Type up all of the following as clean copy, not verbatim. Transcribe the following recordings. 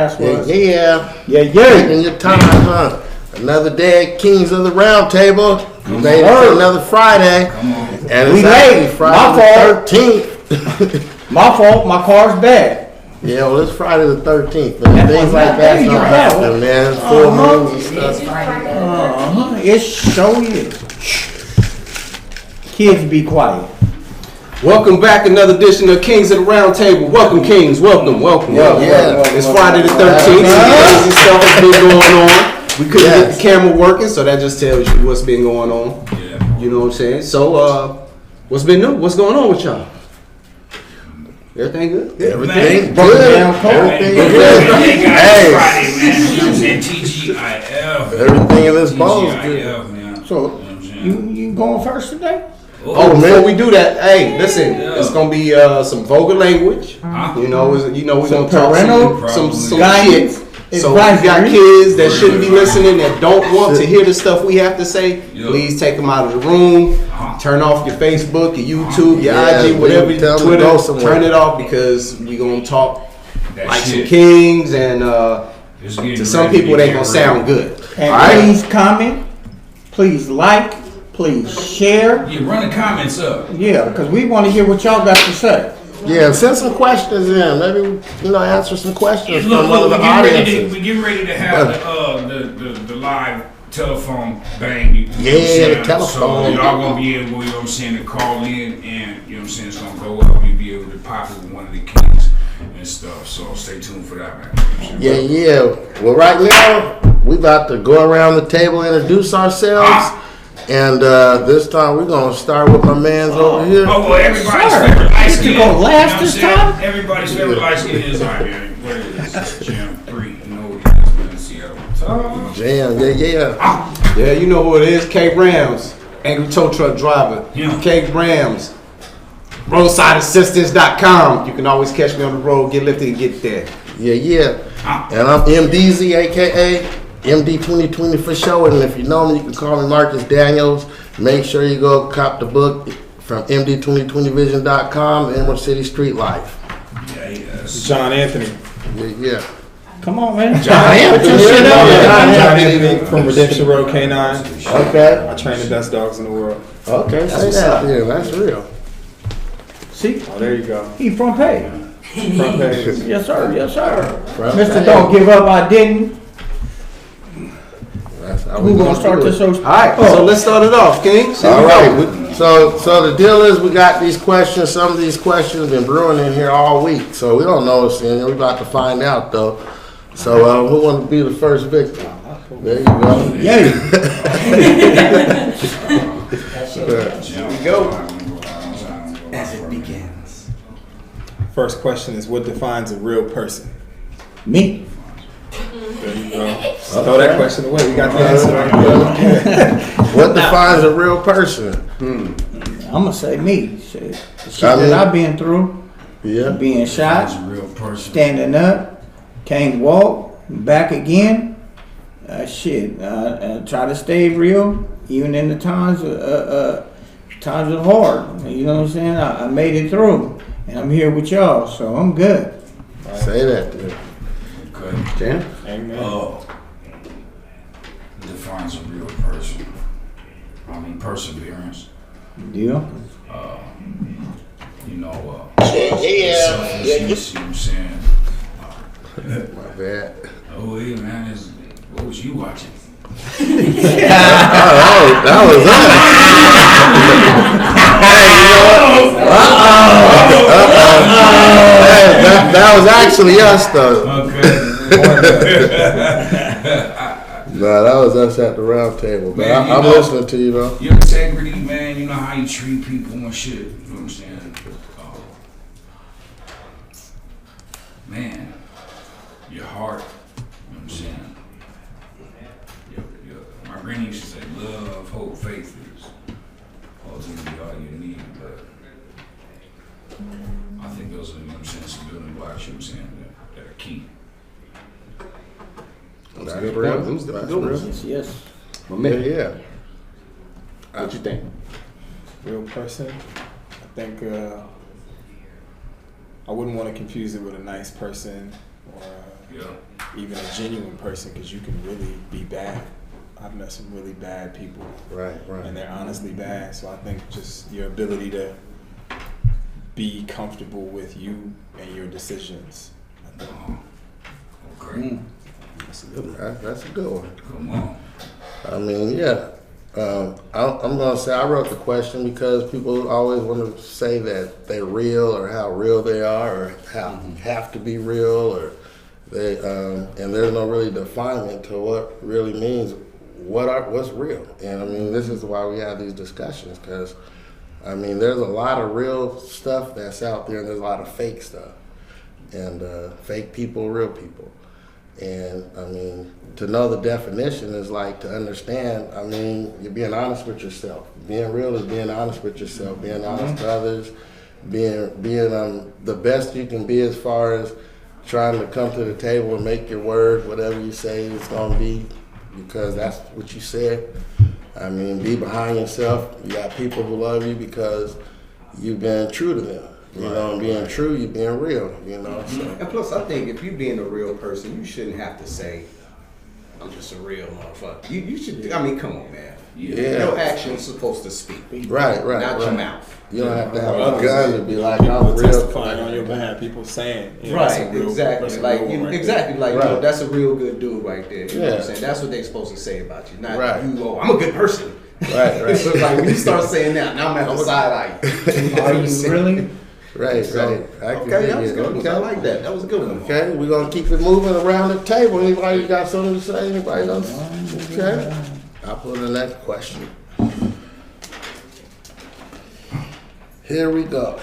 podcast was. Yeah. In your time, huh? Another day at Kings of the Round Table. You made it to another Friday. And it's actually Friday the 13th. My fault. My car's bad. Yeah, well, it's Friday the 13th, man. Things like that don't happen, man. Full moons and stuff. It sure is. Kids, be quiet. Welcome back, another edition of Kings of the Round Table. Welcome, Kings. Welcome. It's Friday the 13th. Crazy stuff has been going on. We couldn't get the camera working, so that just tells you what's been going on. Yeah. You know what I'm saying? So, what's been new? What's going on with y'all? Everything good? Everything good. Everything in this ball is good. So, you going first today? Before we do that, hey, listen, it's gonna be some vulgar language. You know, we're gonna talk some shit. So if you got kids that shouldn't be listening, that don't want to hear the stuff we have to say, please take them out of the room. Turn off your Facebook, your YouTube, your IG, whatever, your Twitter. Turn it off because we gonna talk like some kings, and to some people it ain't gonna sound good. And please comment, please like, please share. Yeah, run the comments up. Yeah, because we want to hear what y'all got to say. Yeah, send some questions in. Maybe answer some questions from one of the audiences. We get ready to have the live telephone bang. The telephone. So y'all gonna be able, to call in, and it's gonna go up. You'll be able to pop it with one of the kings and stuff. So stay tuned for that, man. Yeah. Well, right now we about to go around the table and introduce ourselves. And this time we're gonna start with my man's over here. Oh, well, everybody's favorite light skin. You go last this time? Everybody's favorite light skin is man. What is this? Jam 3. You know what it is, man. Seattle. Jam, yeah. Yeah, you know who it is. K. Rams, angry tow truck driver. Yeah. K. Rams, roadsideassistance.com. You can always catch me on the road. Get lifted and get there. Yeah. And I'm MDZ, aka MD 2020 for sure, and if you know me, you can call me Marcus Daniels. Make sure you go cop the book from MD2020vision.com, Emerald City Street Life. Yes. John Anthony. Yeah. Come on, man. John Anthony. John Anthony from Redemption Road K9. Okay. I train the best dogs in the world. Okay, say that. Yeah, that's real. See? Oh, there you go. He front page. Front page. Yes, sir. Front Mr. page. Don't Give Up, I didn't. We're gonna start this show. All right, so let's start it off, King. All right. So the deal is we got these questions. Some of these questions have been brewing in here all week, so we don't know what's in here. We're about to find out though. So who wants to be the first victim? There you go. Yay. Here we go. As it begins. First question is, what defines a real person? Me. There you go. Throw that question away. We got the answer right there. What defines a real person? I'm gonna say me. Shit. The shit that I've been through. Yeah. Being shot, As a real person. standing up, can't walk, back again. Try to stay real, even in the times times are hard. You know what I'm saying? I made it through, and I'm here with y'all, so I'm good. Say that. Dude. Okay. Jam? Amen. Defines a real person. Perseverance. Deal. Selflessness, you know what I'm saying? My bad. Oh, yeah, man. What was you watching? That was That was actually us though. Nah, that was us at the round table. But Man, I'm listening to you though. Your integrity, man. You know how you treat people and shit. You know what I'm saying? Man, your heart. You know what I'm saying? My granny used to say, love, hope, faith is ultimately all you need. But I think those are, some building blocks, you know what I'm saying, that are key. That's real. Yes. Yeah. What you think? Real person. I think I wouldn't want to confuse it with a nice person or even a genuine person, because you can really be bad. I've met some really bad people. Right. And they're honestly bad. So I think just your ability to be comfortable with you and your decisions. Okay. That's a good one. That's a good one. Come on. I mean, yeah. I'm going to say I wrote the question because people always want to say that they're real or how real they are or how you have to be real or they and there's no really definement to what really means what's real. And I mean, this is why we have these discussions because I mean, there's a lot of real stuff that's out there and there's a lot of fake stuff and fake people, real people. And I mean, to know the definition is like to understand. I mean, you're being honest with yourself. Being real is being honest with yourself. Being honest to others. Being the best you can be as far as trying to come to the table and make your word whatever you say it's gonna be, because that's what you said. I mean, be behind yourself. You got people who love you because you've been true to them. You know, and being true, you're being real, you know. So. And plus, I think if you're being a real person, you shouldn't have to say, I'm just a real motherfucker. You should, I mean, come on, man. Yeah. Your action's supposed to speak. Right. Not your mouth. You don't have to have a gun to be like, I'm real. Testifying on your behalf, people saying, you know, right, real, exactly. Like, exactly. Like, you know, that's a real good dude right there. You know what I'm saying? That's what they're supposed to say about you. Not you, oh, I'm a good person. Right. So it's like, when you start saying that, now I'm at the side eye. Are you really? Right. Okay, that was a good one. I like that. That was a good one. Okay, we're going to keep it moving around the table. Anybody got something to say? Anybody else? Okay. I'll put the next question. Here we go.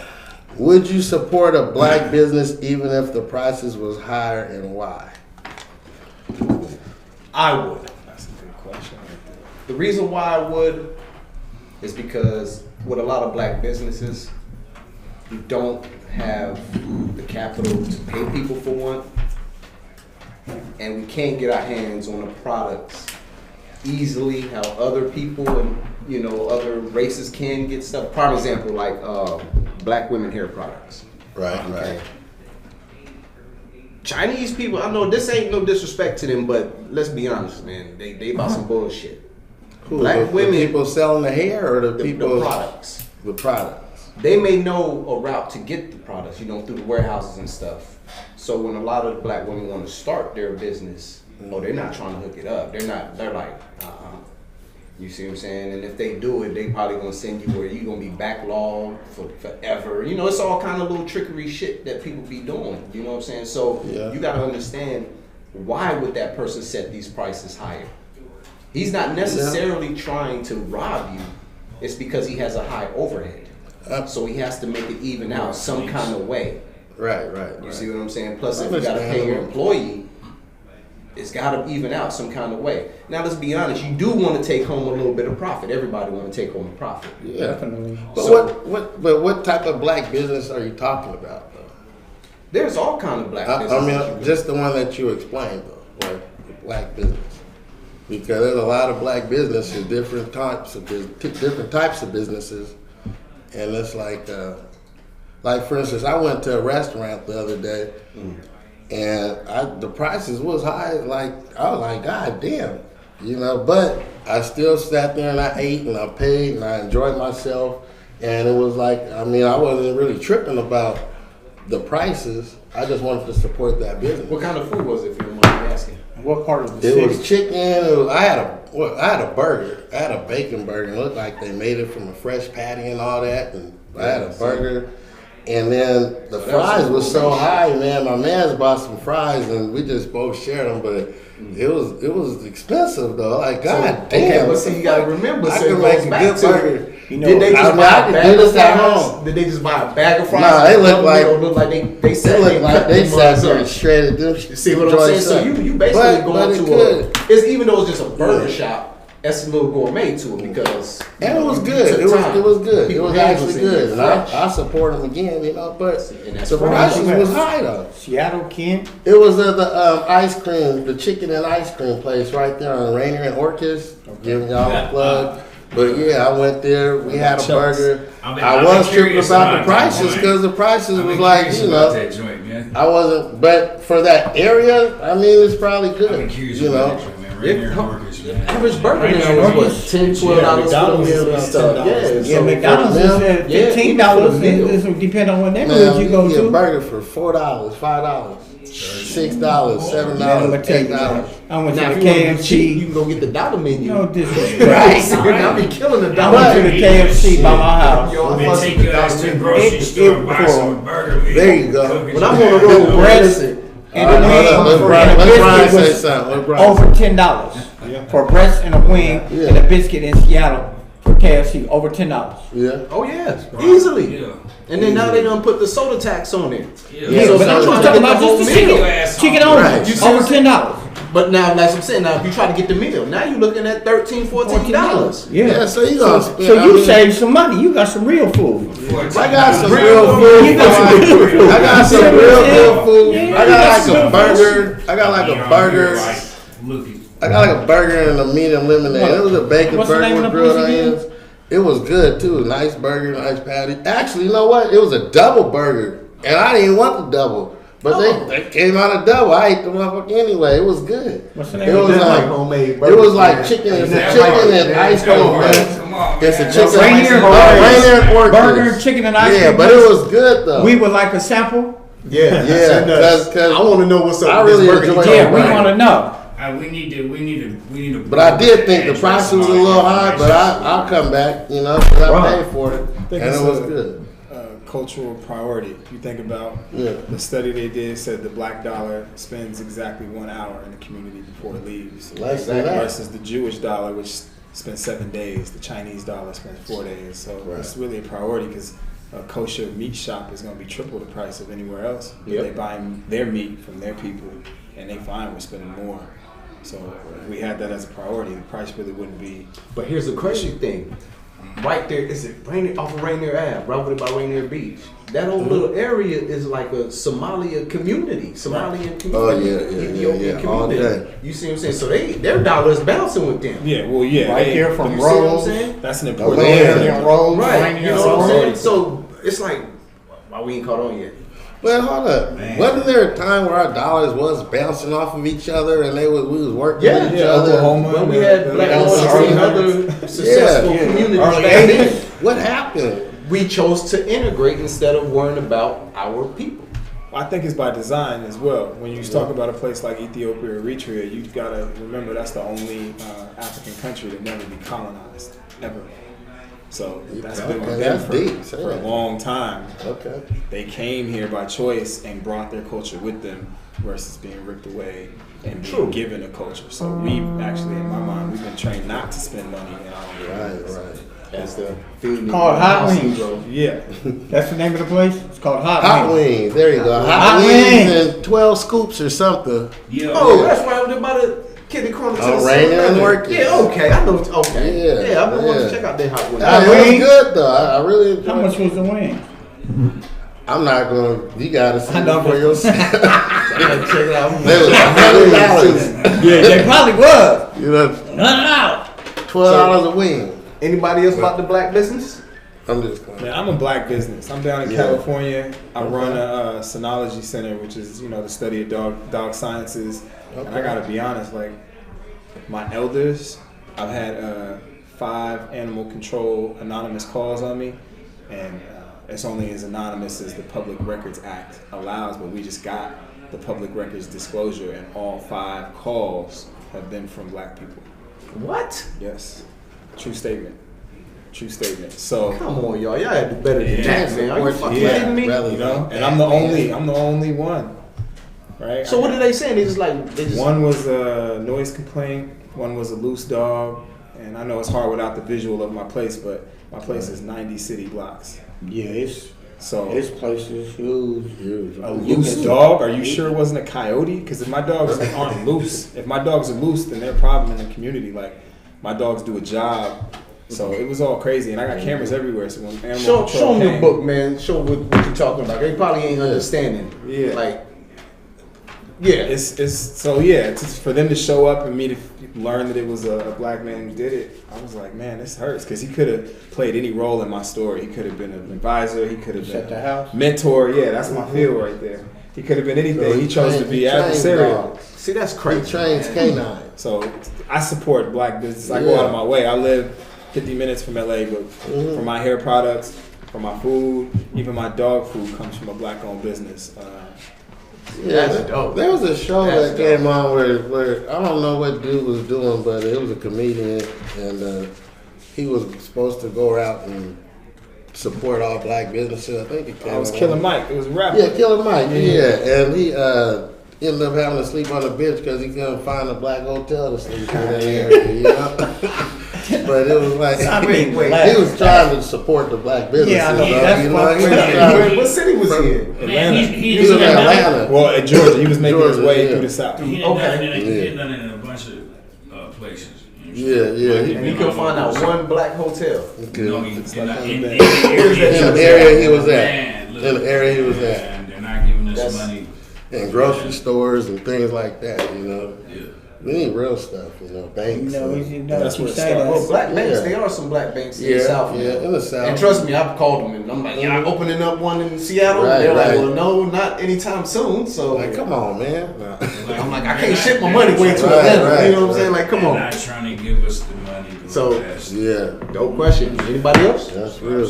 Would you support a black business even if the prices was higher, and why? I would. That's a good question right there. The reason why I would is because with a lot of black businesses, you don't have the capital to pay people for one, and we can't get our hands on the products easily how other people and other races can get stuff. Prime example, like black women hair products. Right. Chinese people, I know this ain't no disrespect to them, but let's be honest, man, they about some bullshit. Who, black the women, people selling the hair or the people? The products. The products. They may know a route to get the products, through the warehouses and stuff. So when a lot of the black women want to start their business, they're not trying to hook it up. They're like, You see what I'm saying? And if they do it, they probably gonna send you where you gonna be backlogged for forever. It's all kind of little trickery shit that people be doing. You know what I'm saying? So you gotta understand, why would that person set these prices higher? He's not necessarily trying to rob you. It's because he has a high overhead. So he has to make it even out some kind of way. Right. You see what I'm saying? Plus, if you got to pay your employee, it's got to even out some kind of way. Now, let's be honest. You do want to take home a little bit of profit. Everybody want to take home a profit. Yeah. Definitely. But what type of black business are you talking about, though? There's all kind of black businesses. I mean, just the one that you explained, though, like black business. Because there's a lot of black businesses, different types of businesses. And it's like for instance, I went to a restaurant the other day, and the prices was high. Like I was like, God damn, But I still sat there and I ate and I paid and I enjoyed myself. And it was like, I wasn't really tripping about the prices. I just wanted to support that business. What kind of food was it, if you don't mind me asking? What part of the city? It was chicken. I had a burger. I had a bacon burger. It looked like they made it from a fresh patty and all that. And I had a burger. And then the fries was so high, man. My man's bought some fries and we just both shared them, but it was expensive though. Like, God damn. Okay, but see, you gotta remember, I could make a good burger. Did they just buy a bag of fries? Did they just buy a bag of fries? Nah, they look like they sat there and shredded them. You see what I'm saying? So you basically going to it's even though it's just a burger shop, that's a little gourmet to it because and it was good. It was good. It was actually good. And I support them again, but the prices was high though. Seattle, Kent. It was at the ice cream, the chicken and ice cream place right there on Rainier and Orcas. Giving y'all a plug. But yeah, I went there. We had a burger. I was tripping about the prices because the prices was like, that joint, man. I wasn't, but for that area, I mean, it's probably I'm good. curious You about know, that, man. Right there in Marcus, man. Average burger Right now now, is what, $10, $12 for the McDonald's is meal and about stuff. $10. Yeah, Yeah, so McDonald's for the is meal? at Yeah, $15. even for the It depends on what man, neighborhood you you go can get a to. burger for $4, $5, $6, $7, Man, I'm gonna tell you, man, $8. I went now to if the you want to be cheap, you KFC. can go get the dollar menu. No Right. disrespect. I be killing the I dollar went to the menu. KFC by my house. Yo, They I'm take fucking your ass to the grocery It- store and it- buy some burger. There you go. When I'm on the road, man, breast listen. and All the right, hold up. wing Let and the Brian biscuit say was something. Let Brian over say $10 Yeah. for a breast and a wing Yeah. and a biscuit in Seattle for KFC. Over $10. Yeah. Oh yeah, easily. Yeah. And then now they done put the soda tax on it. Yeah, So but now I'm trying to talking get about the just the whole meal. chicken only. Right. You see Over what I'm saying? $10. But now, like I'm saying, now if you try to get the meal, now you're looking at $13, $14. Yeah. Yeah, so you gonna spend. So I you mean, save some money. You got some real food. I got some Real real food. You got some real food. I got some real good food. Yeah, I you got got like some a good burger. I got like a burger. Looking. I got like a burger and a medium lemonade. It was a bacon What's the burger name of with the grilled place again? onions. It was good too. Nice burger, nice patty. Actually, you know what? It was a double burger, and I didn't want the double. But they came out a double. I ate the motherfucker anyway. It was good. What's the It name of was that? like homemade it was like chicken. It's a chicken and ice cream. Come on, It's a man. chicken. Rainier Rainier Orchard. Burger, chicken, and ice Yeah, cream but it place. was good though. We would like a sample. Yeah, Yeah, send us. 'cause I want to know what's up. I with really this burger. enjoy You Yeah, talking we about. want to know. We need to. But I did think the price was a little high, but I'll come back, you know, because I paid for it, think and it's it was a- good. Cultural priority. You think about the study they did said the black dollar spends exactly 1 hour in the community before it leaves. Less than that. Versus the Jewish dollar, which spends 7 days. The Chinese dollar spends 4 days. So it's really a priority because a kosher meat shop is going to be triple the price of anywhere else. Yep. They buy their meat from their people, and they find we're spending more. So if we had that as a priority, the price really wouldn't be. But here's the crazy thing. Right there, is it Rainier, off of Rainier Ave, right over there by Rainier Beach? That whole little area is like a Somalian community. Somalian community. Oh, yeah, Ethiopian all community. day. You see what I'm saying? So their dollar is bouncing with them. Yeah, well, yeah. Right here from You see what I'm Rose. saying? That's an Oh, important man. area. Rose. Right. You know what I'm saying? priority. So it's like, why we ain't caught on yet? Well, hold up. Man. Wasn't there a time where our dollars was bouncing off of each other and we was working Yeah, with each yeah, other? Oklahoma. Well, we had Black the- Oil the- and other successful Yeah. communities Early back 80s. then. What happened? We chose to integrate instead of worrying about our people. I think it's by design as well. When you talk about a place like Ethiopia or Eritrea, you gotta remember that's the only African country to never be colonized ever. So that's been with Okay, them that's for, deep. for a long time. Okay. They came here by choice and brought their culture with them versus being ripped away and being True. given a culture. So we've actually, in my mind, we've been trained not to spend money in our own Right, ways. right. That's the feeling. Called Hot Wings. Yeah. That's the name of the place? It's called Hot Hot Wings. wings. There you go. Hot, Hot wings wings. and 12 scoops or something. Yeah. Oh, that's right. I'm about to kitty corner to Oh, the Rainier and 7-Eleven. Marcus. Yeah, okay. I know. Okay. Yeah, Yeah, I've been wanting yeah. to check out their hot wings. Ah, it wings? was good though. I really enjoyed How much it. was the wing? I'm not going to, you got to see I know, it for but- yourself. I gotta check it out. They was $100. Yeah, they probably was. You know, $100. $12 a wing. Anybody else about the black business? I'm just going. Man, I'm a black business. I'm down in Yeah. California. I run a Synology Center, which is, the study of dog sciences. And I gotta be honest, like my elders, I've had 5 animal control anonymous calls on me, and it's only as anonymous as the Public Records Act allows. But we just got the Public Records disclosure, and all 5 calls have been from black people. What? Yes, true statement. True statement. So. Come on, y'all. Y'all had to do better than Yeah. that, man. Are you fucking Yeah. kidding me? Rather You know, and I'm the only one, right? So what are they saying? They just One was a noise complaint. One was a loose dog, and I know it's hard without the visual of my place, but my place is 90 city blocks. Yeah, So this place is huge. a loose dog? Are you sure it wasn't a coyote? Because if my dogs aren't loose, if my dogs are loose, then they're a problem in the community. Like my dogs do a job. So it was all crazy, and I got cameras everywhere. So when animal show control them your came- book, man. Show what you're talking about. They probably ain't understanding. Yeah. Like, yeah. It's just for them to show up and me to learn that it was a black man who did it. I was like, man, this hurts because he could have played any role in my story. He could have been an advisor. He could have been At the house. mentor. Yeah, that's my field right there. He could have been anything. He chose to be adversarial. See, that's crazy. He trains canine. So I support black business. I go out of my way. I live 50 minutes from LA, but for my hair products, for my food, even my dog food comes from a black-owned business. Yeah, there was a show that came on where I don't know what dude was doing, but it was a comedian, and he was supposed to go out and support all black businesses. I think it came. I was Killer Mike. It was a rapper. Yeah, Killer Mike. Yeah, and he ended up having to sleep on the bench because he couldn't find a black hotel to sleep in that area. You know. But it was like he was trying to support the black businesses. Yeah, I know. What city was he in? Atlanta. He was in Atlanta. Well, in Georgia, he was making his way through the South. He had done it in a bunch of places. Yeah. And he couldn't find out one black hotel. No, in the area he was at. In the area he was at. They're not giving us money. In grocery stores and things like that, you know. Yeah. We need real stuff, you know, banks. That's what Well, black banks, there are some black banks in the South. Yeah, in the South. And trust me, I've called them and I'm like, yeah, I'm opening up one in Seattle. Right, They're like, right. well, no, not anytime soon. So Like, come on, man. I'm like, I can't ship my money way to Atlanta. You know what I'm saying? Like, come on. They're not trying to give us the money. So, Yeah, dope question. Anybody else? that's real.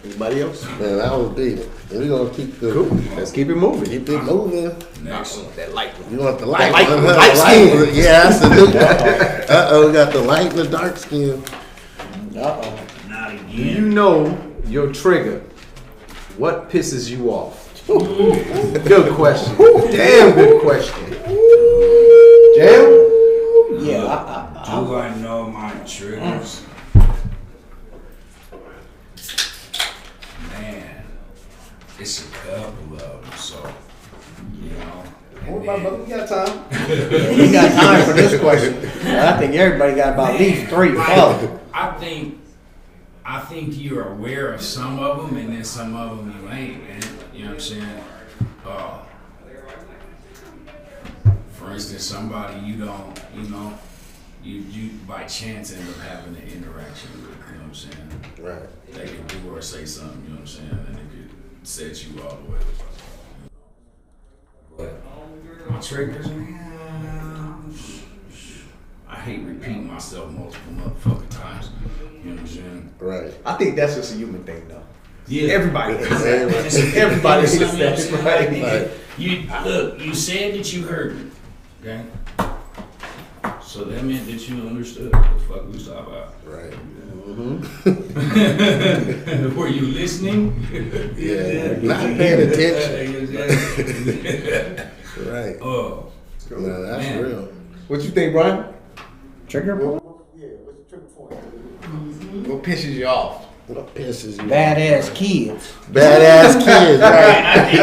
Anybody else? Man, that was deep. And we're going to keep the Cool. Let's keep it moving. keep it moving. Next. That light one. You want the light? light skin. Yeah, that's the new one. We got the light and the dark skin. Not Do again. you know your trigger? What pisses you off? Good question. Damn good question. Jam? Yeah, Do I know my triggers? Man, it's a couple of them, so, you know. What about brother? We got time. we got time for this question. I think everybody got about at least 3 or 4. I think you're aware of some of them, and then some of them you ain't, man. You know what I'm saying? For instance, somebody you don't, you by chance end up having an interaction with, you know what I'm saying? Right. They can do or say something, you know what I'm saying? And it could set you all the way. But my triggers, man, I hate repeating myself multiple motherfucking times. You know what I'm saying? Right. I think that's just a human thing, though. Yeah. Everybody hates that. Everybody. Everybody hates Something else, that. right? Right. You look. You said that you heard me, okay? So that meant that you understood what the fuck we was talking about. Right. Were you listening? Yeah. Not paying attention. Right. Oh, No, that's man. real. What you think, Brian? Trigger point? Yeah, what's the trigger point? What pisses you off? What pisses you off? Badass kids. Badass kids, right? I think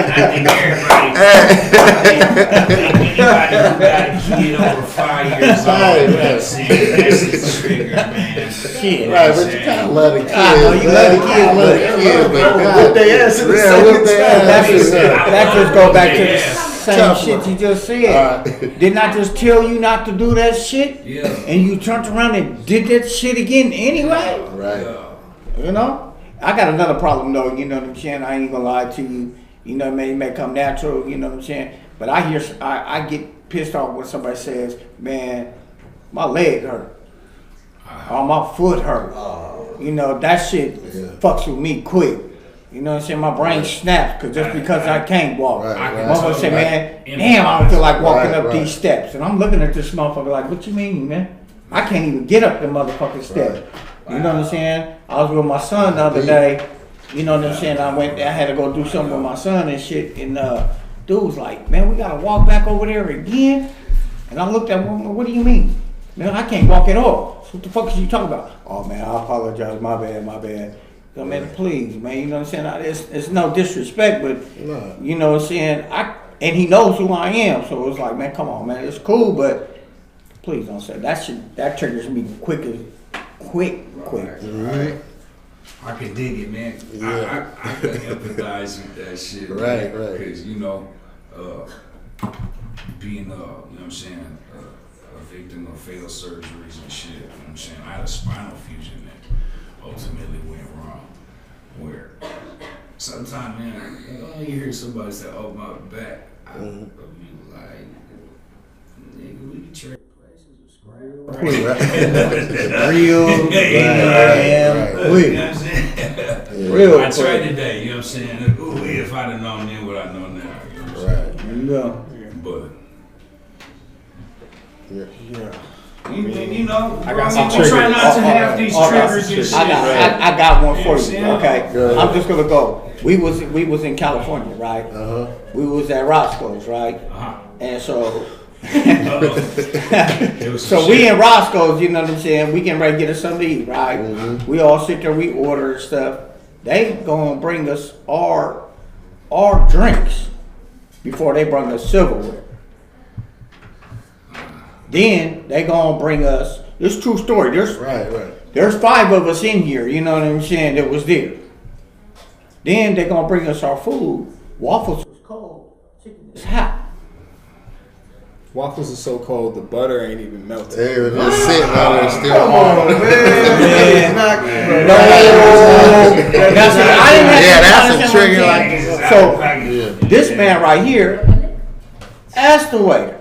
everybody who got a kid over 5 years old, that's his trigger, man. Shit. Right, but you kind of love the kids. I know you love the kids, love the kids, but Whoop their ass in the Yeah, whoop second their time. ass. That just go back to the Yeah. same Tough shit one. you just said. Didn't I just tell you not to do that shit? Yeah. And you turned around and did that shit again anyway? Right. You know? I got another problem though, you know what I'm saying? I ain't gonna lie to you. You know, it may come natural, you know what I'm saying? But I get pissed off when somebody says, man, my leg hurt. Or my foot hurt. You know, that shit fucks with me quick. You know what I'm saying? My brain snaps just because I can't walk. Right. Motherfucker say, man, damn, I don't feel like walking up Right. these steps. And I'm looking at this motherfucker like, what you mean, man? I can't even get up the motherfucking steps. You know what I'm saying? I was with my son the other day. You know what I'm saying? I had to go do something with my son and shit. And dude was like, man, we gotta walk back over there again. And I looked at him, what do you mean? Man, I can't walk at all. So what the fuck is you talking about? Oh man, I apologize, my bad. So man, please, man, you know what I'm saying? It's no disrespect, but you know what I'm saying? And he knows who I am, so it's like, man, come on, man, it's cool, but please don't say that. That triggers me quick. Right. I can dig it, man. Yeah. I can empathize with that shit. Right. Because, you know, being, you know what I'm saying, a victim of failed surgeries and shit, you know what I'm saying? I had a spinal fusion that ultimately went wrong. Where sometimes, man, you hear somebody say, oh, my back. I was like, nigga, we can trade places with scrap. Real damn quick. You know what I'm saying? Real I quick. tried today, you know what I'm saying? Ooh, if I'd have known then what I know now. You know what I'm saying? Yeah. But, Yeah. you know, I got some I'm trying triggers. not to have these triggers and shit. I got one for you. Yeah. Okay, Good. I'm just gonna go. We was in California, right? We was at Roscoe's, right? And so, so we in Roscoe's, you know what I'm saying? We getting ready to get us something to eat, right? We all sit there, we order stuff. They gonna bring us our drinks before they bring us silverware. Then they gonna bring us. This true story. There's 5 of us in here. You know what I'm saying? That was there. Then they gonna bring us our food. Waffles was cold. Chicken is hot. Waffles are so cold, the butter ain't even melted. They were just sitting on there still. Man, no. That's I didn't have Yeah, to that's a understand trigger, what I'm like- saying. So this man right here asked the waiter.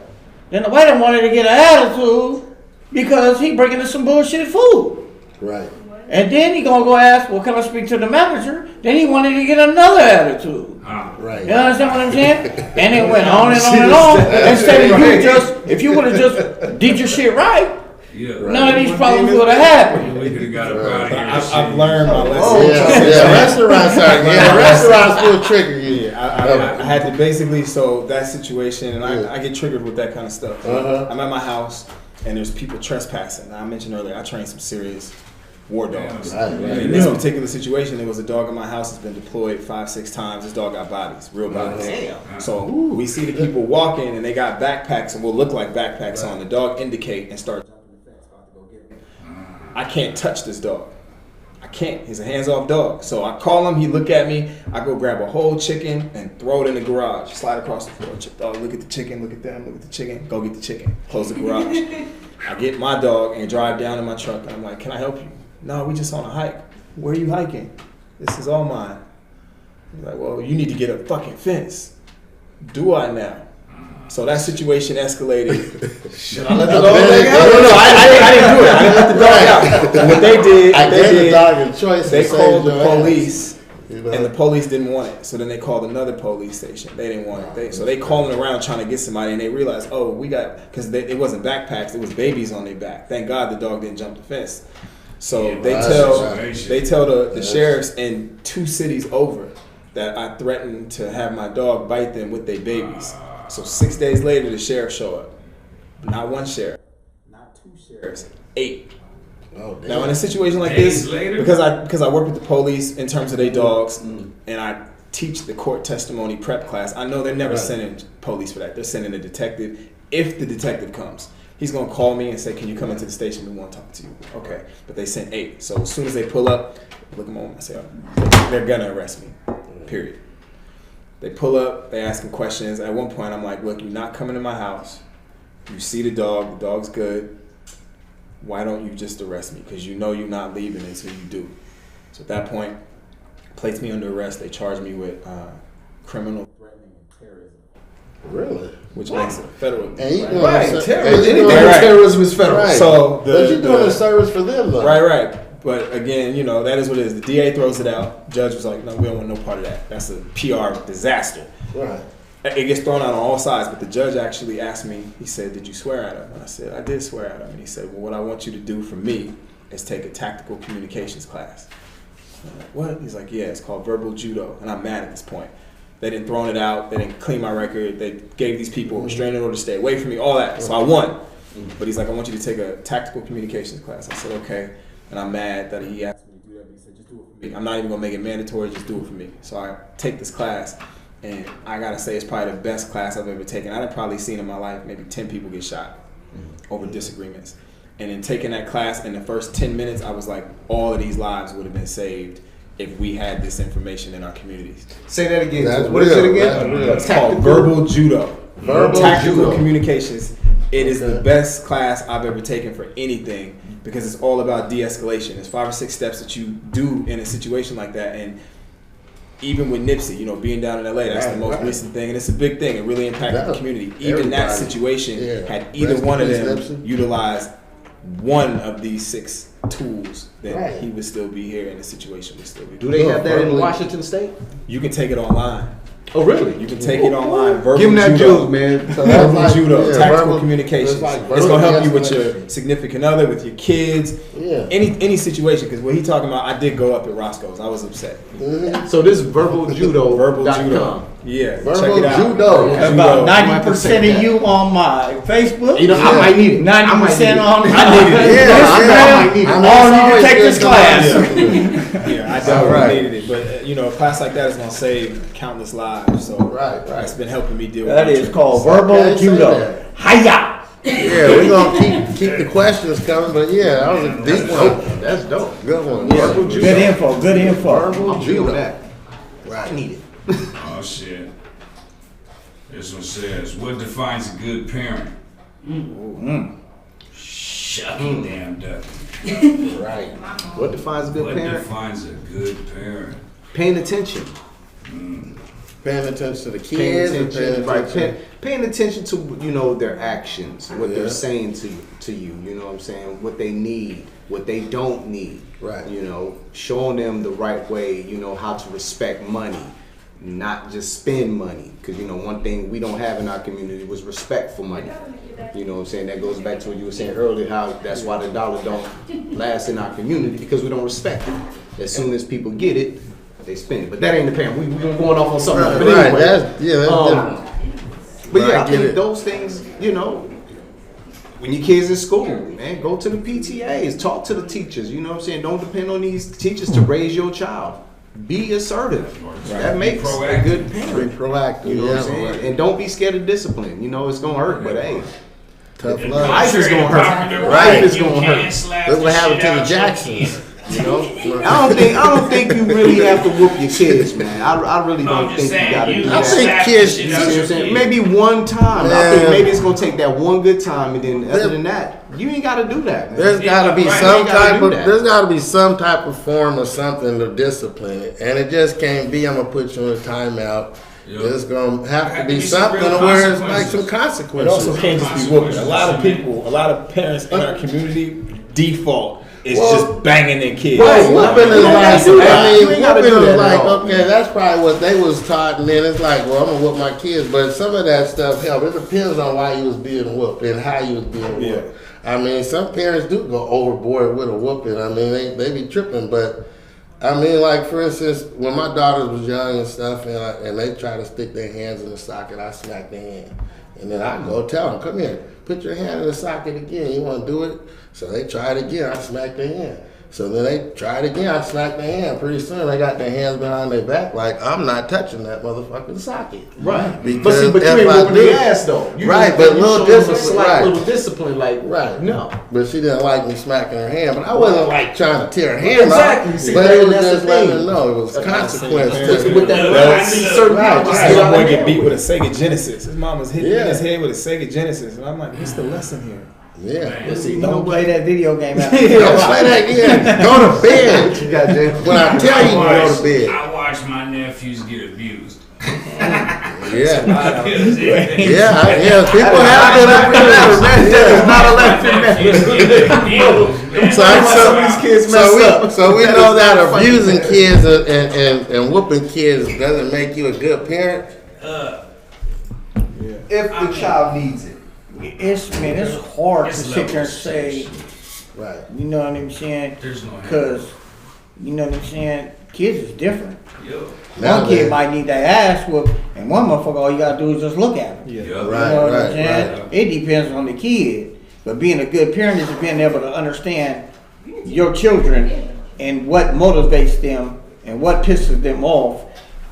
Then the waiter wanted to get an attitude because he bringing us some bullshit food. Right. And then he gonna go ask, well, can I speak to the manager? Then he wanted to get another attitude. Right. You understand what I'm saying? And it went on and on and on. Instead of if you would have just did your shit right, none of these problems would have happened. We could have got up out of here. I've learned my lesson. Yeah, restaurants are. Yeah, restaurants will trigger you. I had to basically, so that situation, and I get triggered with that kind of stuff. I'm at my house, and there's people trespassing. Now, I mentioned earlier, I trained some serious war dogs. And in this particular situation, there was a dog in my house that's been deployed 5-6 times. This dog got bodies, real bodies. So we see the people walking, and they got backpacks, and will look like backpacks on. The dog indicate and start jumping the fence, about to go get him. I can't touch this dog. I can't. He's a hands-off dog. So I call him. He look at me. I go grab a whole chicken and throw it in the garage. Slide across the floor. Dog, look at the chicken. Look at them. Look at the chicken. Go get the chicken. Close the garage. I get my dog and drive down in my truck. And I'm like, can I help you? No, we just on a hike. Where are you hiking? This is all mine. He's like, well, you need to get a fucking fence. Do I now? So that situation escalated. Should I let the dog out? No, I didn't do it. I didn't let the dog out. What they did, the dog a choice. they called the police, and the police didn't want it. So then they called another police station. They didn't want it. So they calling around trying to get somebody, and they realized, oh, we got, because it wasn't backpacks, it was babies on their back. Thank God the dog didn't jump the fence. So they tell the sheriffs in 2 cities over that I threatened to have my dog bite them with their babies. So 6 days later, the sheriff show up. Not 1 sheriff, not 2 sheriffs, 8. Oh, damn. Now in a situation like this, because I work with the police in terms of their dogs, and I teach the court testimony prep class, I know they're never sending police for that. They're sending a detective. If the detective comes, he's gonna call me and say, "Can you come into the station? We want to talk to you." Okay, but they sent 8. So as soon as they pull up, look them on. I say, oh, they're gonna arrest me. Period. They pull up, they ask him questions. At one point, I'm like, look, you're not coming to my house. You see the dog's good. Why don't you just arrest me? Because you know you're not leaving until you do. So at that point, place me under arrest. They charge me with criminal threatening and terrorism. Really? Which makes it a federal. And you doing terrorism is federal. Right. So but you're doing a service for them, though. Right. But again, you know, that is what it is. The DA throws it out. Judge was like, no, we don't want no part of that. That's a PR disaster. Right. It gets thrown out on all sides, but the judge actually asked me, he said, did you swear at him? And I said, I did swear at him. And he said, well, what I want you to do for me is take a tactical communications class. I'm like, what? He's like, yeah, it's called verbal judo. And I'm mad at this point. They didn't throw it out. They didn't clean my record. They gave these people a restraining order to stay away from me, all that. So I won. But he's like, I want you to take a tactical communications class. I said, okay. And I'm mad that he asked me to do that. But he said, just do it for me. I'm not even going to make it mandatory. Just do it for me. So I take this class. And I got to say, it's probably the best class I've ever taken. I've probably seen in my life maybe 10 people get shot over disagreements. And in taking that class, in the first 10 minutes, I was like, all of these lives would have been saved if we had this information in our communities. Say that again. That's What is it again? It's called verbal judo. Tactical judo. communications. It is the best class I've ever taken for anything because it's all about de-escalation. There's 5 or 6 steps that you do in a situation like that. And even with Nipsey, you know, being down in LA, that's the most recent thing, and it's a big thing. It really impacted the community. Even that situation, had either one of them utilized one of these 6 tools, then he would still be here, and the situation would still be. Do they have that in Washington State? You can take it online. Oh, really? You can take it online. Verbal Give them that judo. juice, man. So Verbal like, judo, tactical verbal communications. like It's gonna help you with escalation. your significant other, with your kids, any situation. Because what he talking about, I did go up at Roscoe's. I was upset. So this verbal judo. Verbal judo. Yeah, Verbal check it out. judo. About 90% of you on my Facebook. You know, I might need it. 90% on I needed it. I might need it. All you can take this class. Yeah, I definitely needed it. But you know, a class like that is gonna save countless lives. So it's been helping me deal with That is called verbal judo. Hiya! Yeah, we're gonna keep the questions coming, but yeah, that was a deep one. That's dope. Good one. Yeah, good info. Good info. I'm judo that. Right. I need it. Oh shit. This one says, what defines a good parent? Shucking damn ducky. Right. What defines a good What parent? defines a good parent? Paying attention. Paying attention to the kids. Paying attention to, you know, their actions, what they're saying to you. You know what I'm saying? What they need, what they don't need. Right. You know, showing them the right way. You know, how to respect money, not just spend money. Because, you know, one thing we don't have in our community was respect for money. You know what I'm saying? That goes back to what you were saying earlier, how that's why the dollar don't last in our community, because we don't respect it. As soon as people get it, they spend it. But that ain't the parent. We're going off on something else. But anyway, That's different. but yeah, I think those things, you know, when your kids in school, man, go to the PTAs, talk to the teachers. You know what I'm saying? Don't depend on these teachers to raise your child. Be assertive. That makes a good parent. Be proactive. You know what I'm saying? And don't be scared of discipline. You know, it's gonna hurt, but hey, Tough love. life is gonna hurt. Right. Life is gonna hurt. Look what happened to the Jacksons. You know, I don't think you really have to whoop your kids, man. I really don't think you gotta do I that. think kids. You know what I'm saying? Maybe one time. I think maybe it's gonna take that one good time, and then other than that, you ain't gotta do that, man. There's got to be Right. some You gotta type do of that. there's got to be some type of form or something to discipline it, and it just can't be. I'm gonna put you in a timeout. There's gonna have to be something real where it's like some It consequences. also can't just be whooping. A lot of parents in our community default is just banging their kids. Right, whooping is like, You whooping ain't gotta do is that like, at all. okay, that's probably what they was taught, and then it's like, well, I'm gonna whoop my kids, but some of that stuff, hell, it depends on why you was being whooped and how you was being whooped. I mean, some parents do go overboard with a whooping. I mean, they be tripping, but I mean, like for instance, when my daughters was young and stuff, and they try to stick their hands in the socket, I smack their hand, and then I go tell them, come here, put your hand in the socket again. You want to do it? So they try it again. I smack their hand. So then they try it again. I smack their hand. Pretty soon they got their hands behind their back, like I'm not touching that motherfucking socket. Right. Because But you ain't whooping their ass though. You right, just- but you little show them a discipline, slight right. little discipline, like Right. no. But she didn't like me smacking her hand. But I wasn't like trying to tear her hand Exactly. off. See, But it was that's the just letting her thing. know it was consequences. With that, Right. certain Right. people I just had get my out boy of get hand. beat with a Sega Genesis. His mom was hitting him in his Yeah. head with a Sega Genesis, and I'm like, what's the lesson here? Yeah. Don't play that video game out. Don't play that again. Go to bed. You got Jay. When I tell you to go to bed. I watched my nephews get abused. Yeah. Yeah. Yeah. People have been abused. That is not a lesson. So we know that abusing kids and whooping kids doesn't make you a good parent. If the child needs it. It's hard to It's sit there and levels. say, Right. you know what I'm saying? There's no Because, you know what I'm saying? Kids is different. Yo. One Nowadays. kid might need that ass whoop, and one motherfucker, all you gotta do is just look at him. Yeah. You know Right, what I'm right, saying? right. It depends on the kid. But being a good parent is being able to understand your children and what motivates them and what pisses them off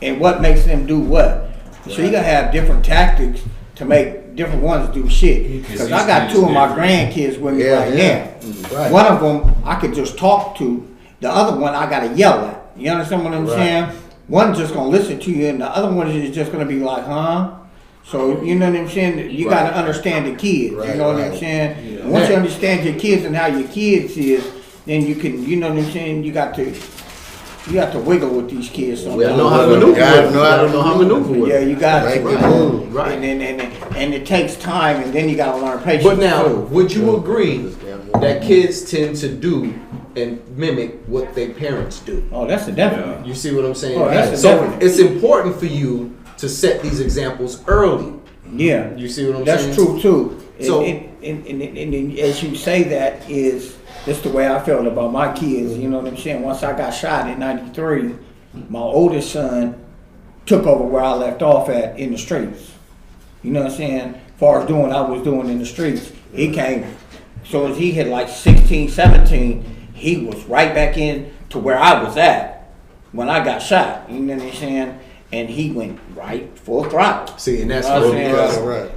and what makes them do what. So you gotta have different tactics to make different ones do shit. Because I got two of my grandkids with me right now. Right. One of them I could just talk to. The other one I gotta yell at. You understand what I'm saying? One's just gonna listen to you, and the other one is just gonna be like, huh? So you know what I'm saying? You gotta understand the kids. Right, You know what I'm right. saying? And once you understand your kids and how your kids is, then you can. You know what I'm saying? You got to You have to wiggle with these kids. We gotta know how to maneuver. Gotta know how to maneuver with. Yeah, you got to. Right. And it takes time, and then you got to learn patience. But now, too. would you agree that kids tend to do and mimic what their parents do? Oh, that's a definite. You see what I'm saying? Oh, that's so definite. it's important for you to set these examples early. Yeah. You see what I'm saying? That's true too. So, and as you say that that's the way I felt about my kids. You know what I'm saying? Once I got shot in '93, my oldest son took over where I left off at in the streets. You know what I'm saying? As far as doing, I was doing in the streets. He came, so as he hit like 16, 17, he was right back in to where I was at when I got shot. You know what I'm saying? And he went right full throttle. see, and that's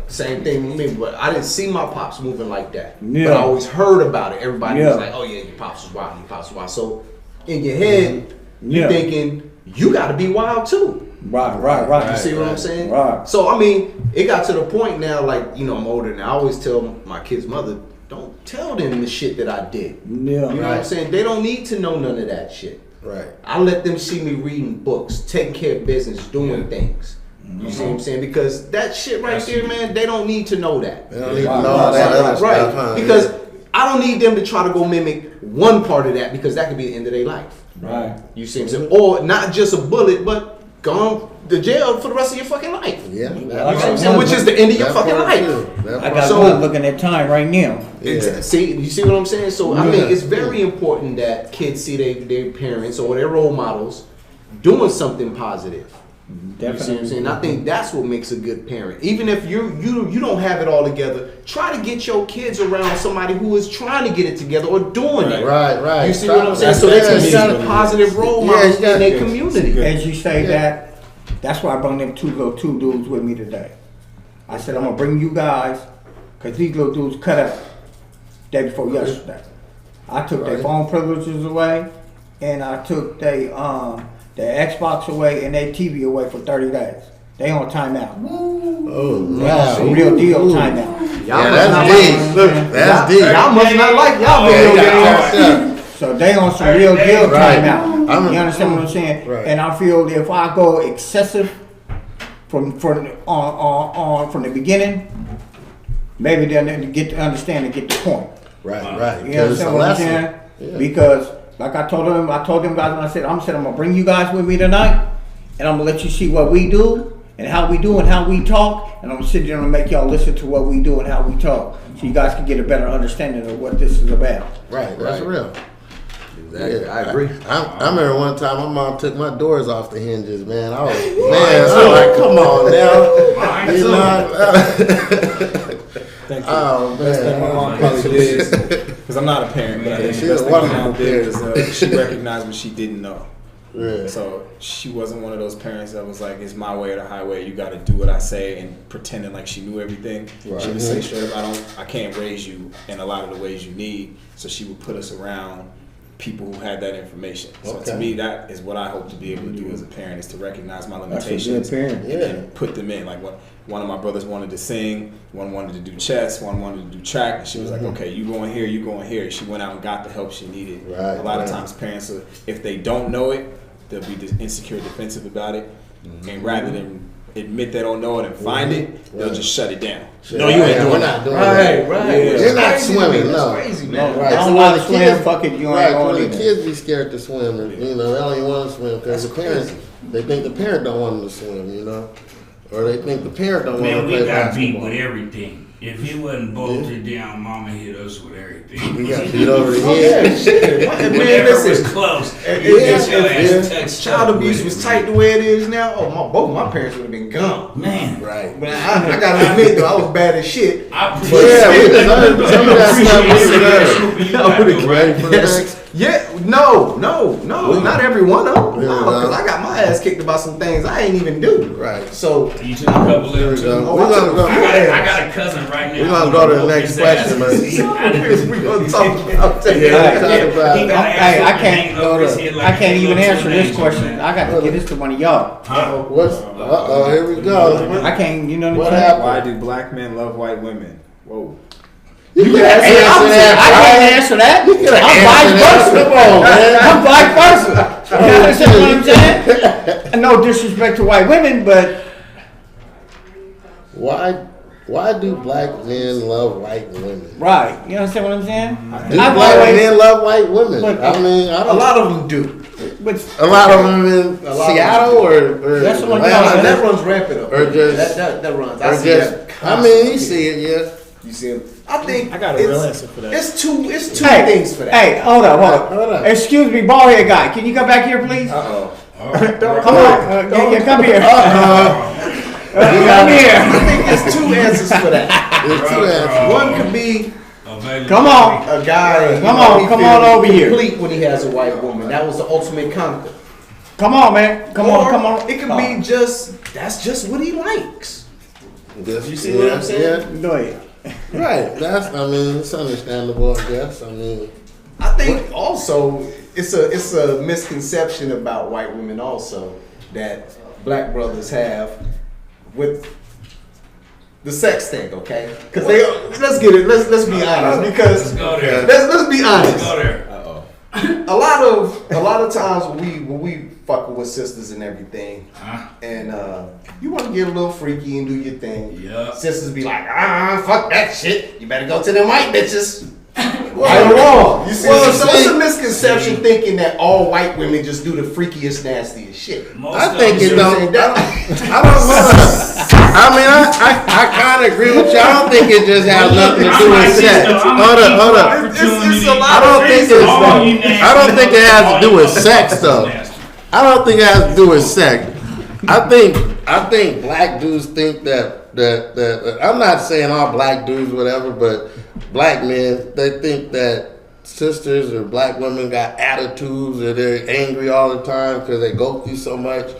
same thing with me. But I didn't see my pops moving like that. Yeah. But I always heard about it. Everybody was Yeah. like, "Oh yeah, your pops was wild. Your pops was wild." So in your head, you're Yeah. thinking you got to be wild too. Right. You see what I'm saying? Right. So I mean, it got to the point now, like, you know, I'm older now. I always tell my kid's mother, don't tell them the shit that I did. Yeah. You know what I'm saying? They don't need to know none of that shit. Right. I let them see me reading books, taking care of business, doing things. You see what I'm saying? Because that shit right there, man, they don't need to know that. They don't need to know all that other stuff. Right. Huh? Because I don't need them to try to go mimic one part of that, because that could be the end of their life. Right. You see what I'm saying? Or not just a bullet, but gone to jail for the rest of your fucking life. Yeah. You know what I'm saying? Which is the end of your fucking life. I got So- one looking at time right now. Yeah. See, you see what I'm saying? So I mean, Yeah. it's very important that kids see their parents or their role models doing something positive. You see what I'm saying? I think that's what makes a good parent. Even if you don't have it all together, try to get your kids around somebody who is trying to get it together or doing it. Right. You see what I'm saying? So they can set a positive role model in their community. As you say that's why I brought them two dudes with me today. I said I'm gonna bring you guys, cause these little dudes cut up day before yesterday. I took their phone privileges away, and I took their Xbox away and their TV away for 30 days. They on timeout. Oh, They on some real deal timeout. Y'all that's deep. Look, that's deep. Y'all must not like y'all video games. So they on some real deal Right. timeout. You understand what I'm saying? Right. And I feel if I go excessive from the beginning, maybe they'll get to understand and get the point. Right. You understand what I'm saying? Yeah. Because like I told them guys when I said I'm gonna bring you guys with me tonight, and I'm gonna let you see what we do and how we do and how we talk, and I'm gonna sit there and make y'all listen to what we do and how we talk, so you guys can get a better understanding of what this is about. Right. That's real. Exactly. Yeah, I agree. I remember one time my mom took my doors off the hinges, man. I was like, come on now. You know? Thank you. Oh, Best thing my mom probably did, because I'm not a parent, but I think She's the best a thing my wonderful mom did parent. is she recognized what she didn't know. Yeah. So she wasn't one of those parents that was like, it's my way or the highway. You got to do what I say, and pretending like she knew everything. Right. She would say straight up, I can't raise you in a lot of the ways you need. So she would put us around people who had that information. So Okay. to me, that is what I hope to be able to do as a parent, is to recognize my limitations parent. and then put them in. Like one of my brothers wanted to sing, one wanted to do chess, one wanted to do track, and she was like, okay, you going here, you going here. She went out and got the help she needed. Right, a lot of right. times parents, if they don't know it, they'll be insecure, defensive about it, and rather than admit they don't know it and find it, they'll just shut it down. No, you ain't doing that. Right. Yeah. You're not Crazy, swimming, man. no. That's crazy, man. Right. I don't So want when to the swim, kids, fuck it, you ain't right, going when in the there. kids be scared to swim, and, you know, they don't even want to swim because the parents, they think the parent don't want them to swim, you know, or they think the parent don't want Man, them to we play got beat basketball. with everything. If it wasn't bolted down, mama hit us with everything. We got beat over the Yeah, head. shit. Man, Whenever it was listen. close, Yeah, you get your ass if touched child up abuse with was it, tight the way it is now, both of my parents would have been gone. man. Right. But I gotta admit though, I was bad as shit. I Yeah, appreciate we deserve some of that stuff. We deserve. you got You ready for the Yes. next? Yeah, no, not every one of them. Yeah, No, because I got my ass kicked about some things I ain't even do. Right. So You took a couple Here of we them go. Oh, We're gonna go. I got a cousin right now. We're gonna go to the next question, man. we gonna talk about that. I can't even answer this question. I got to get this to one of y'all. What's? Here we go. I can't, you know what What I'm saying? happened? Why do black men love white women? Whoa. You can Hey, answer I that. can't answer that. could've I'm answered vice that. versa. Come on, man. I'm vice versa. understand what I'm saying? No disrespect to white women, but Why do black men love white women? right. You understand what I'm saying? Do black men love white women? Look, I mean, I A don't. lot of them do. But A lot of them in A lot of Seattle or That's what I'm Atlanta, saying. That runs rampant up. or just That runs. I or see just. that. I mean, you see it, yeah. You see him. I think I got a real answer for that. It's two hey, things for that. Hey, hold up. Hold up. Excuse me, bald head guy. Can you come back here, please? Uh-oh. Come on. Yeah, come here. Come here. I think there's two answers for that. There's two answers. One could be Come on. a guy. Come on, he come feels on over here. Complete when he has a white woman. That was the ultimate conquer. Come on, man. Come Or on. It could be that's just what he likes. Just, You see what I'm saying? Go ahead. Yeah, right. I mean, it's understandable, I guess. I mean, I think also it's a misconception about white women also that black brothers have with the sex thing, okay? Because let's get it. Let's be honest. Because Let's go there. let's be honest. Let's go there. A lot of times when we fucking with sisters and everything, and you want to get a little freaky and do your thing. Yeah. Sisters be like, fuck that shit. You better go to them white bitches. Right or wrong. You see, so it's a misconception thinking that all white women just do the freakiest, nastiest shit. I think it don't. I don't know. I mean, I kind of agree with you. I don't think it just has nothing to do with sex. Hold up. It's a lot I don't of think reasons. I don't think it has to do with sex though. I don't think it has to do with sex. I think black dudes think that I'm not saying all black dudes whatever, but black men, they think that sisters or black women got attitudes or they're angry all the time because they go through so much.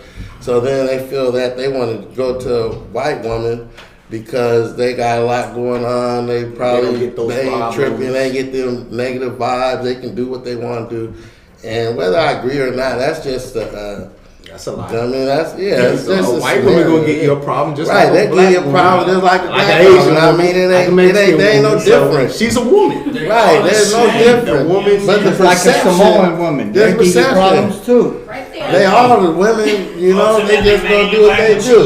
So then they feel that they want to go to a white woman because they got a lot going on. They probably get those they ain't problems. tripping. They get them negative vibes. They can do what they want to do. And whether I agree or not, that's just That's a lie. I mean, that's it's So just a white woman gonna get you a problem just right. like They a black give you a problem just like a Like black an Asian woman. I woman, mean, it like a ain't Mexican there ain't no woman. So difference. she's a woman. Right, there's no difference. woman- But the It's like a perception, Samoan woman. They there's give you perception. problems too. Right there. They all the women, you know, they just gonna do what they do.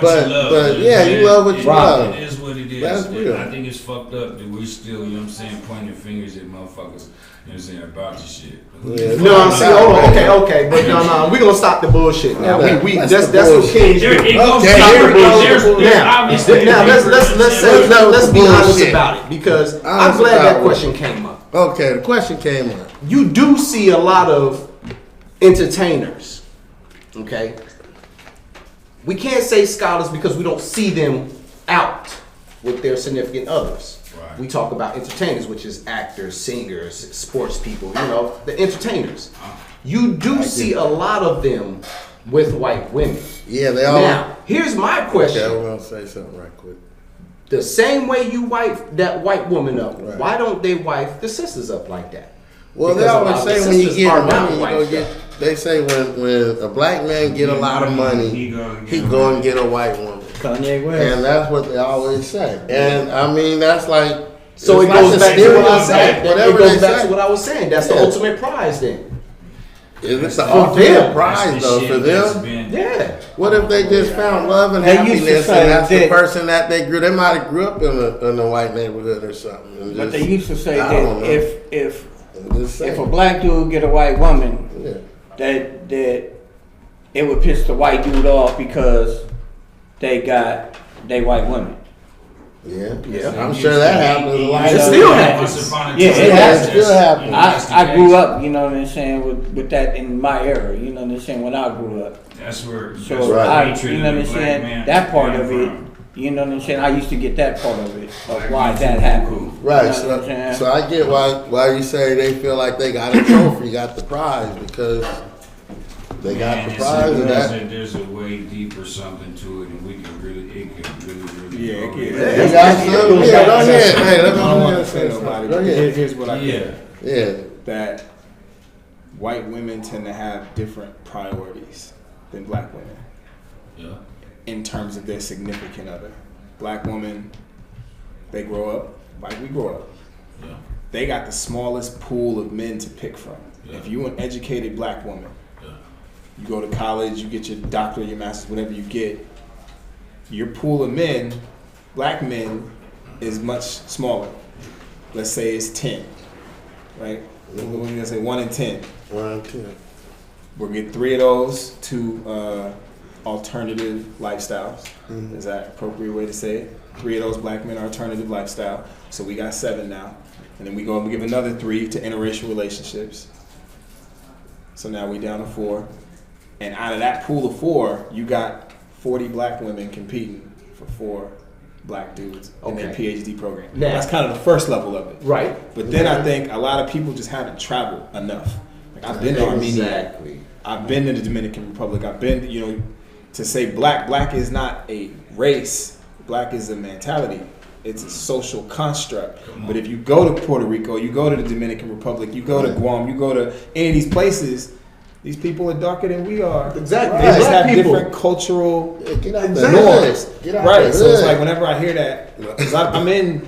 But yeah, you love what you love. It is what it is. That's real. I think it's fucked up that we still, you know what I'm saying, pointing fingers at motherfuckers, you know what I'm saying, about this shit. Yeah. No, I'm saying, hold on, okay, but no, we gonna stop the bullshit now. Okay, We that's that's the what bullshit. kings There do. it goes. Okay, Stop here it. we go. There's Now, obviously now let's be honest bullshit. about it because I'm Honest glad about that what? question came up. Okay, the question came up. You do see a lot of entertainers, okay? We can't say scholars because we don't see them out with their significant others. Right. We talk about entertainers, which is actors, singers, sports people, the entertainers. You do see a lot of them with white women. Yeah, they all. Now, here's my Okay, question. I'm gonna say something right quick. The same way you wife that white woman up, Right. why don't they wife the sisters up like that? Well, they Because a lot always of the say when you sisters get are not money, you go wiped get. up. They say when a black man get a lot of money, he go and get a white woman, Kanye West. and that's what they always say. And I mean, that's like So it's it like goes a back to what I stereotype, said. It whatever goes they back say. to what I was saying. That's the Yeah. ultimate prize then. It's the For ultimate them. prize though for them. Yeah. What if they just found love and They used to happiness, say and that's the that- person that they grew? They might have grew up in a white neighborhood or something. And But just, they used to say I don't that know. if I'm just saying. a black dude get a white woman, Yeah. that it would piss the white dude off because they white women. Yeah, Yeah. I'm sure that happens a lot. It still happens. Yeah, it Yeah, happens. it still happens. I grew up, you know what I'm saying, with that in my era, you know what I'm saying, when I grew up. That's where. So right. you know what I'm saying, that part of it, you know what I'm saying, I used to get that part of it, of why that happened. Right, You know what I'm saying? so I get why you say they feel like they got a trophy, got the prize, because they got the prize of that. There's a way deeper something to it, and we can really, it could really. Yeah, it go can. there. You got some? Yeah, go ahead. Hey, let I don't want me to say nobody. Go But ahead. here's what I Yeah. think. Yeah, That white women tend to have different priorities than black women Yeah. in terms of their significant other. Black women, they grow up like we grow up. Yeah. They got the smallest pool of men to pick from. Yeah. If you an educated black woman, you go to college, you get your doctorate, your master's, whatever you get, your pool of men, black men, is much smaller. Let's say it's 10, right? We're going to say 1 in 10. 1 in 10. We'll get 3 of those to alternative lifestyles. Is that an appropriate way to say it? 3 of those black men are alternative lifestyle. So we got 7 now. And then we go and we give another 3 to interracial relationships. So now we down to 4. And out of that pool of 4, you got 40 black women competing for 4 black dudes in their PhD program. Now, that's kind of the first level of it. Right. But then I think a lot of people just haven't traveled enough. Like I've been to Armenia. Exactly. I've been to the Dominican Republic. I've been, to say black is not a race. Black is a mentality. It's a social construct. But if you go to Puerto Rico, you go to the Dominican Republic, you go to Guam, you go to any of these places, these people are darker than we are. Exactly. They just have people. different cultural Exactly. norms. Right. So it's like whenever I hear that, because I'm in,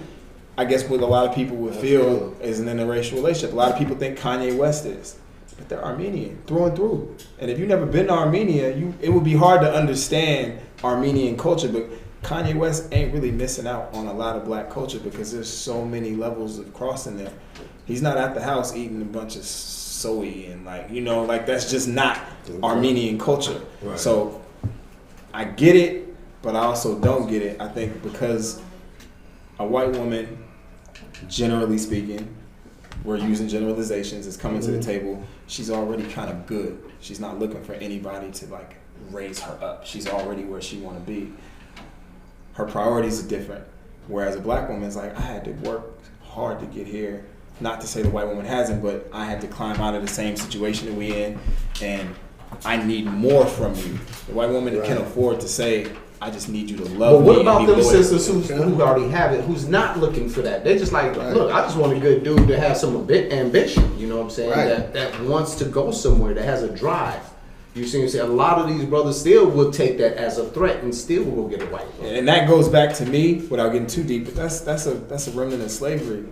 I guess what a lot of people would feel is an interracial relationship. A lot of people think Kanye West is. But they're Armenian through and through. And if you've never been to Armenia, it would be hard to understand Armenian culture. But Kanye West ain't really missing out on a lot of black culture because there's so many levels of crossing there. He's not at the house eating a bunch of soy and that's just not Armenian culture. Right. So I get it, but I also don't get it. I think because a white woman, generally speaking, we're using generalizations, is coming to the table, she's already kind of good. She's not looking for anybody to raise her up. She's already where she want to be. Her priorities are different. Whereas a black woman's like, I had to work hard to get here. Not to say the white woman hasn't, but I had to climb out of the same situation that we in, and I need more from you. The white woman can afford to say, I just need you to love me. But what about them loyal. sisters who already have it, who's not looking for that? They're just like, look, I just want a good dude to have some ambition, you know what I'm saying? Right. That wants to go somewhere, that has a drive. You see what I'm saying? A lot of these brothers still will take that as a threat and still will go get a white woman. And that goes back to me, without getting too deep, but that's a remnant of slavery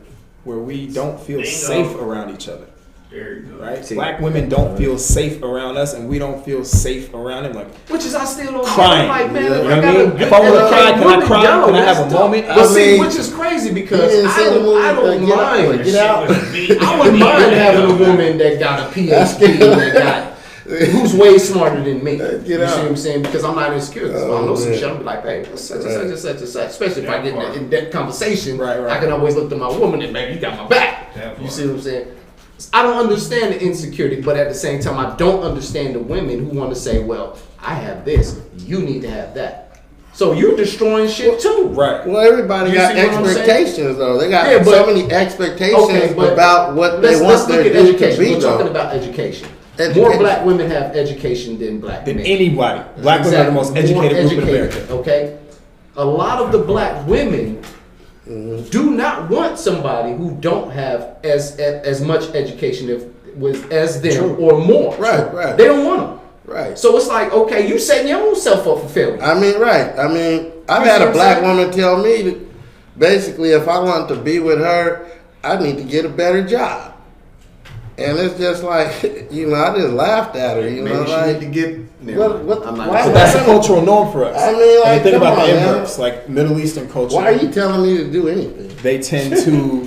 where we don't feel safe around each other. There you go. Right? Black women don't feel safe around us, and we don't feel safe around them. Which is I still don't crying. Like, man, You know I what I got a mean? good If I want to cry, can I cry? Yo, Can I have a that's moment? But which is crazy because I don't mind. Get out. I wouldn't mind having a woman that got a PhD that got who's way smarter than me. You see what I'm saying? Because I'm not insecure. So I know some shit. I'm be like, hey, such and such and such and such. Especially if I get in that conversation, I can always look to my woman and maybe you got my back. You see what I'm saying? I don't understand the insecurity, but at the same time, I don't understand the women who want to say, well, I have this, you need to have that. So you're destroying shit too. Right. Well, everybody got expectations, though. They got so many expectations about what they want their dude to be, We're talking about education. Education. More black women have education than black men. Anybody. Black women are the most educated group in America. Okay? A lot of the black women do not want somebody who don't have as much education as them or more. Right. They don't want them. Right. So it's like, okay, you setting your own self up for failure. I mean, I've had a black woman tell me that basically if I want to be with her, I need to get a better job. And it's just like, I just laughed at her, Maybe like, she need to get. But that's a cultural norm for us. I mean, like, think about the inverse, like Middle Eastern culture. Why are you telling me to do anything? They tend to,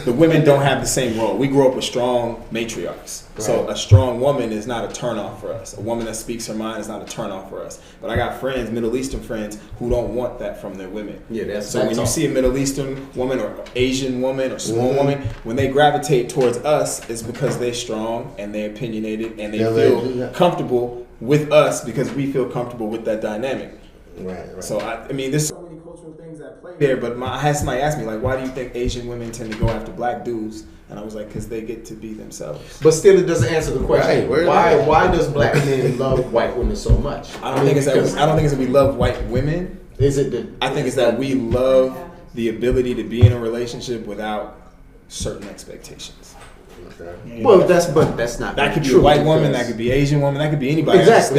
the women don't have the same role. We grew up with strong matriarchs. Right. So a strong woman is not a turnoff for us. A woman that speaks her mind is not a turnoff for us. But I got friends, Middle Eastern friends, who don't want that from their women. Yeah, so when you see a Middle Eastern woman or Asian woman or small woman, when they gravitate towards us, it's because they're strong and they're opinionated and they feel comfortable with us because we feel comfortable with that dynamic. Right. So I mean, there's so many cultural things at play there. But I had somebody ask me like, why do you think Asian women tend to go after black dudes? And I was like, because they get to be themselves. But still, it doesn't answer the question. Right. Why does black men love white women so much? I don't think it's that we love white women. Is it that? I think it's that we love the ability to be in a relationship without certain expectations. Okay. Well, that's not. That could be true a white woman. That could be Asian woman. That could be anybody. Exactly.